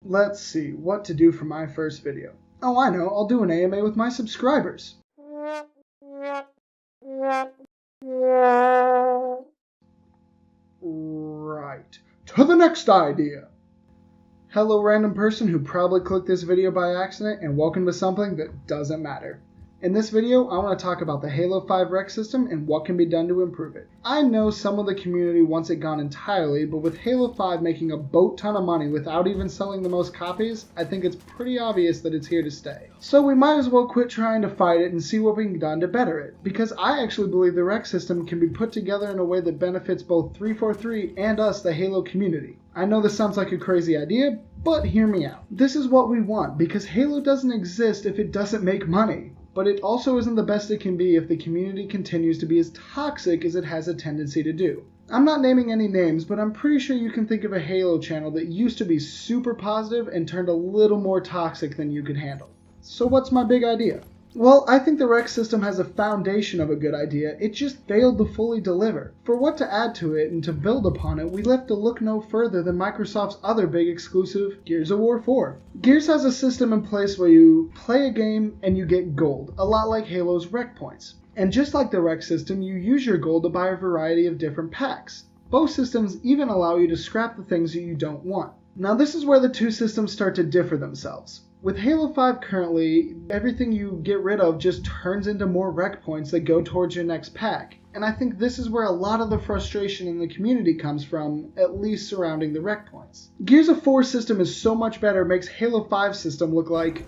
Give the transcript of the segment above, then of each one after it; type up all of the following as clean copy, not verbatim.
Let's see, what to do for my first video. Oh, I know, I'll do an AMA with my subscribers. Right, to the next idea. Hello random person who probably clicked this video by accident, and welcome to something that doesn't matter. In this video, I want to talk about the Halo 5 Req system and what can be done to improve it. I know some of the community wants it gone entirely, but with Halo 5 making a boat ton of money without even selling the most copies, I think it's pretty obvious that it's here to stay. So we might as well quit trying to fight it and see what we can do to better it, because I actually believe the Req system can be put together in a way that benefits both 343 and us, the Halo community. I know this sounds like a crazy idea, but hear me out. This is what we want, because Halo doesn't exist if it doesn't make money. But it also isn't the best it can be if the community continues to be as toxic as it has a tendency to do. I'm not naming any names, but I'm pretty sure you can think of a Halo channel that used to be super positive and turned a little more toxic than you could handle. So what's my big idea? Well, I think the Req system has a foundation of a good idea, it just failed to fully deliver. For what to add to it and to build upon it, we left to look no further than Microsoft's other big exclusive, Gears of War 4. Gears has a system in place where you play a game and you get gold, a lot like Halo's Req points. And just like the Req system, you use your gold to buy a variety of different packs. Both systems even allow you to scrap the things that you don't want. Now this is where the two systems start to differ themselves. With Halo 5 currently, everything you get rid of just turns into more Req points that go towards your next pack. And I think this is where a lot of the frustration in the community comes from, at least surrounding the Req points. Gears of 4 system is so much better, it makes Halo 5 system look like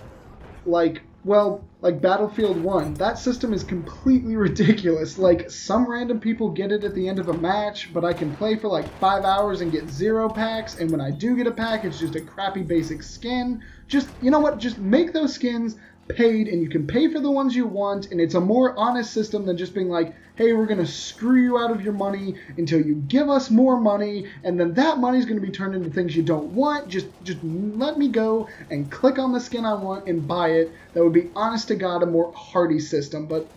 Battlefield 1. That system is completely ridiculous. Like, some random people get it at the end of a match, but I can play for like 5 hours and get 0 packs, and when I do get a pack, it's just a crappy basic skin. Just, you know what, just make those skins paid, and you can pay for the ones you want, and it's a more honest system than just being like, hey, we're going to screw you out of your money until you give us more money, and then that money's going to be turned into things you don't want. Just let me go and click on the skin I want and buy it. That would be, honest to God, a more hearty system, but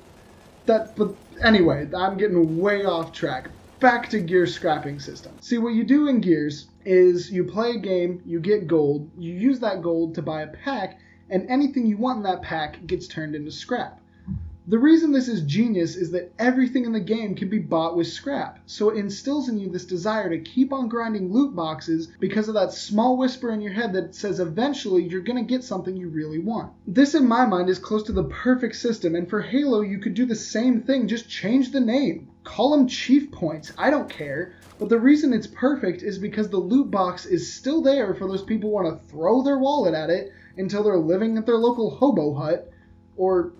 anyway, I'm getting way off track. Back to Gears scrapping system. See, what you do in Gears is you play a game, you get gold, you use that gold to buy a pack, and anything you want in that pack gets turned into scrap. The reason this is genius is that everything in the game can be bought with scrap, so it instills in you this desire to keep on grinding loot boxes because of that small whisper in your head that says eventually you're going to get something you really want. This, in my mind, is close to the perfect system, and for Halo you could do the same thing, just change the name. Call them Chief Points, I don't care. But the reason it's perfect is because the loot box is still there for those people who want to throw their wallet at it until they're living at their local hobo hut, or,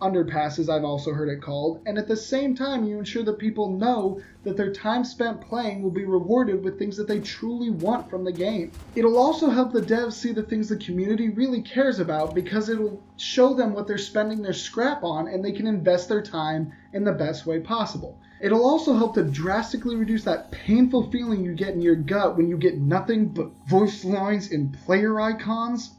underpasses I've also heard it called, and at the same time you ensure that people know that their time spent playing will be rewarded with things that they truly want from the game. It'll also help the devs see the things the community really cares about, because it'll show them what they're spending their scrap on and they can invest their time in the best way possible. It'll also help to drastically reduce that painful feeling you get in your gut when you get nothing but voice lines and player icons.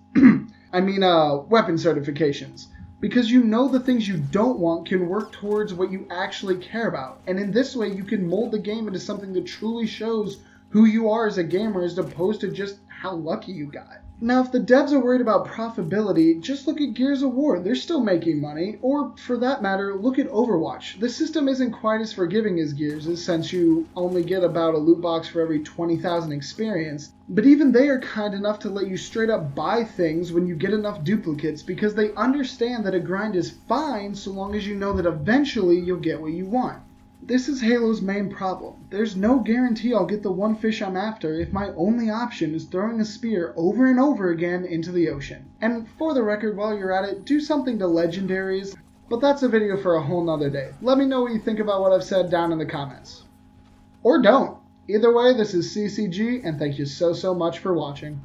Weapon certifications. Because you know the things you don't want can work towards what you actually care about. And in this way, you can mold the game into something that truly shows who you are as a gamer as opposed to just how lucky you got. Now, if the devs are worried about profitability, just look at Gears of War. They're still making money. Or, for that matter, look at Overwatch. The system isn't quite as forgiving as Gears' since you only get about a loot box for every 20,000 experience. But even they are kind enough to let you straight up buy things when you get enough duplicates, because they understand that a grind is fine so long as you know that eventually you'll get what you want. This is Halo's main problem. There's no guarantee I'll get the one fish I'm after if my only option is throwing a spear over and over again into the ocean. And for the record, while you're at it, do something to legendaries, but that's a video for a whole nother day. Let me know what you think about what I've said down in the comments. Or don't. Either way, this is CCG, and thank you so much for watching.